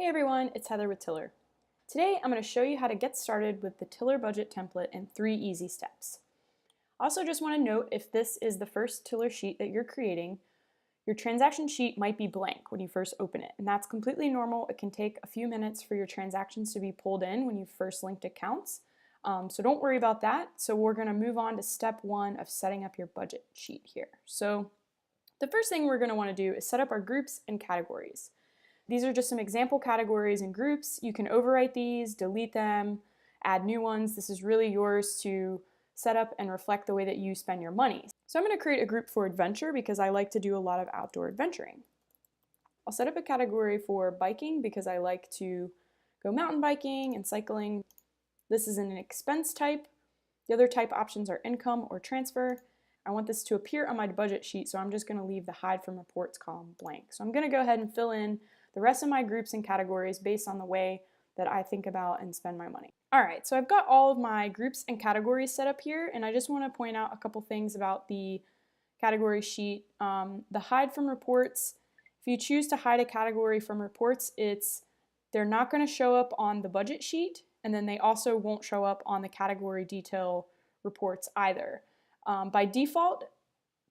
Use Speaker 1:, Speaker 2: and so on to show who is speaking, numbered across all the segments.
Speaker 1: Hey everyone, it's Heather with Tiller. Today I'm going to show you how to get started with the Tiller budget template in 3 easy steps. I also just want to note, if this is the first Tiller sheet that you're creating, your transaction sheet might be blank when you first open it, and that's completely normal. It can take a few minutes for your transactions to be pulled in when you first linked accounts, so don't worry about that. So we're going to move on to step 1 of setting up your budget sheet here. So the first thing we're going to want to do is set up our groups and categories. These are just some example categories and groups. You can overwrite these, delete them, add new ones. This is really yours to set up and reflect the way that you spend your money. So I'm going to create a group for adventure because I like to do a lot of outdoor adventuring. I'll set up a category for biking because I like to go mountain biking and cycling. This is an expense type. The other type options are income or transfer. I want this to appear on my budget sheet, so I'm just going to leave the hide from reports column blank. So I'm going to go ahead and fill in the rest of my groups and categories based on the way that I think about and spend my money. Alright, so I've got all of my groups and categories set up here, and I just want to point out a couple things about the category sheet. The hide from reports, if you choose to hide a category from reports, they're not going to show up on the budget sheet, and then they also won't show up on the category detail reports either. By default,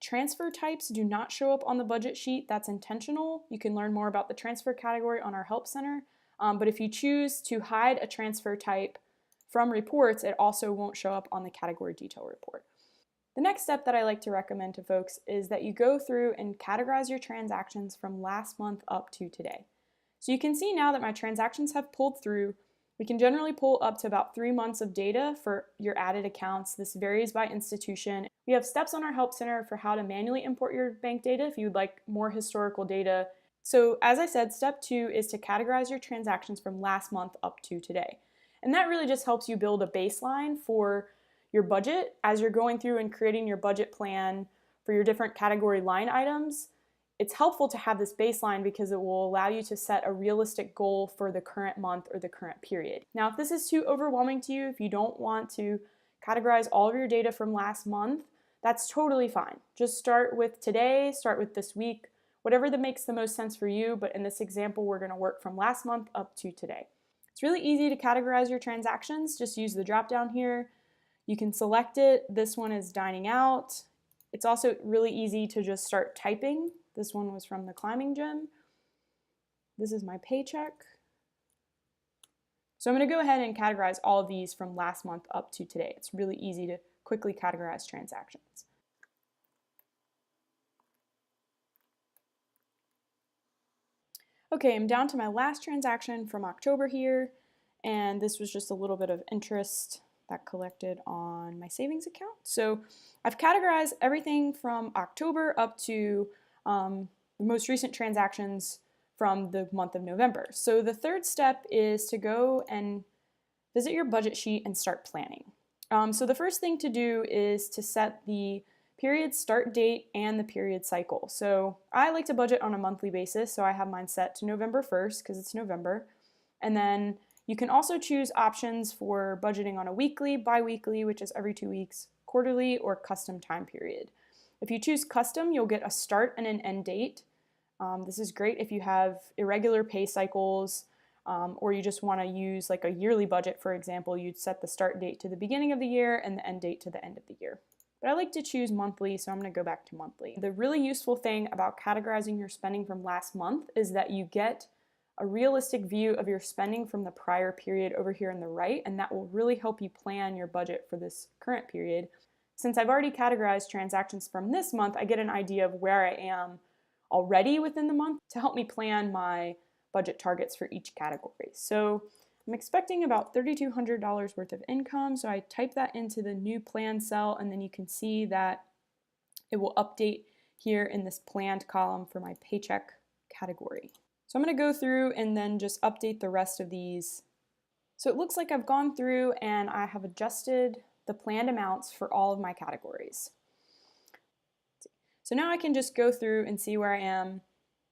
Speaker 1: transfer types do not show up on the budget sheet. That's intentional. You can learn more about the transfer category on our Help Center. But if you choose to hide a transfer type from reports, it also won't show up on the category detail report. The next step that I like to recommend to folks is that you go through and categorize your transactions from last month up to today. So you can see now that my transactions have pulled through. We can generally pull up to about 3 months of data for your added accounts. This varies by institution. We have steps on our Help Center for how to manually import your bank data if you'd like more historical data. So as I said, step 2 is to categorize your transactions from last month up to today. And that really just helps you build a baseline for your budget as you're going through and creating your budget plan for your different category line items. It's helpful to have this baseline because it will allow you to set a realistic goal for the current month or the current period. Now, if this is too overwhelming to you, if you don't want to categorize all of your data from last month, that's totally fine. Just start with today, start with this week, whatever that makes the most sense for you, but in this example, we're going to work from last month up to today. It's really easy to categorize your transactions. Just use the drop down here. You can select it. This one is dining out. It's also really easy to just start typing. This one was from the climbing gym. This is my paycheck. So I'm going to go ahead and categorize all of these from last month up to today. It's really easy to quickly categorize transactions. Okay, I'm down to my last transaction from October here, and this was just a little bit of interest that collected on my savings account. So I've categorized everything from October up to the most recent transactions from the month of November. So the third step is to go and visit your budget sheet and start planning. So the first thing to do is to set the period start date and the period cycle. So I like to budget on a monthly basis, so I have mine set to November 1st because it's November. And then you can also choose options for budgeting on a weekly, bi-weekly, which is every 2 weeks, quarterly, or custom time period. If you choose custom, you'll get a start and an end date. This is great if you have irregular pay cycles, or you just want to use like a yearly budget, for example. You'd set the start date to the beginning of the year and the end date to the end of the year. But I like to choose monthly, so I'm going to go back to monthly. The really useful thing about categorizing your spending from last month is that you get a realistic view of your spending from the prior period over here on the right, and that will really help you plan your budget for this current period. Since I've already categorized transactions from this month, I get an idea of where I am already within the month to help me plan my budget targets for each category. So I'm expecting about $3,200 worth of income, so I type that into the new plan cell, and then you can see that it will update here in this planned column for my paycheck category. So I'm going to go through and then just update the rest of these. So it looks like I've gone through and I have adjusted the planned amounts for all of my categories. So now I can just go through and see where I am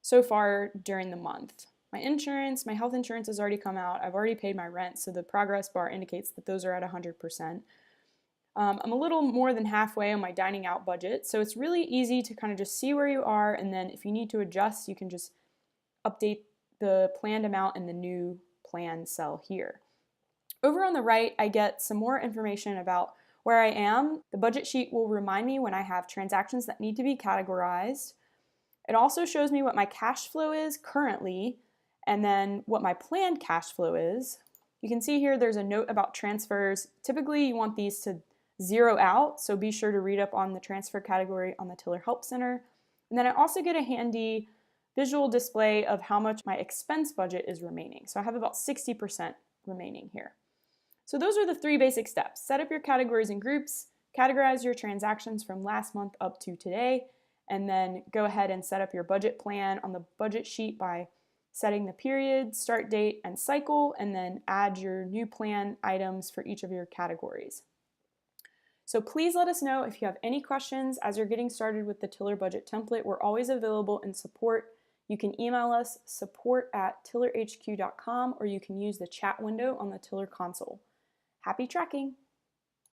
Speaker 1: so far during the month. My insurance, my health insurance has already come out. I've already paid my rent, so the progress bar indicates that those are at 100%. I'm a little more than halfway on my dining out budget, so it's really easy to kind of just see where you are, and then if you need to adjust, you can just update the planned amount in the new plan cell here. Over on the right, I get some more information about where I am. The budget sheet will remind me when I have transactions that need to be categorized. It also shows me what my cash flow is currently, and then what my planned cash flow is. You can see here there's a note about transfers. Typically you want these to zero out, so be sure to read up on the transfer category on the Tiller Help Center. And then I also get a handy visual display of how much my expense budget is remaining. So I have about 60% remaining here. So those are the 3 basic steps. Set up your categories and groups, categorize your transactions from last month up to today, and then go ahead and set up your budget plan on the budget sheet by setting the period, start date, and cycle, and then add your new plan items for each of your categories. So please let us know if you have any questions as you're getting started with the Tiller budget template. We're always available in support. You can email us support@tillerhq.com, or you can use the chat window on the Tiller console. Happy tracking!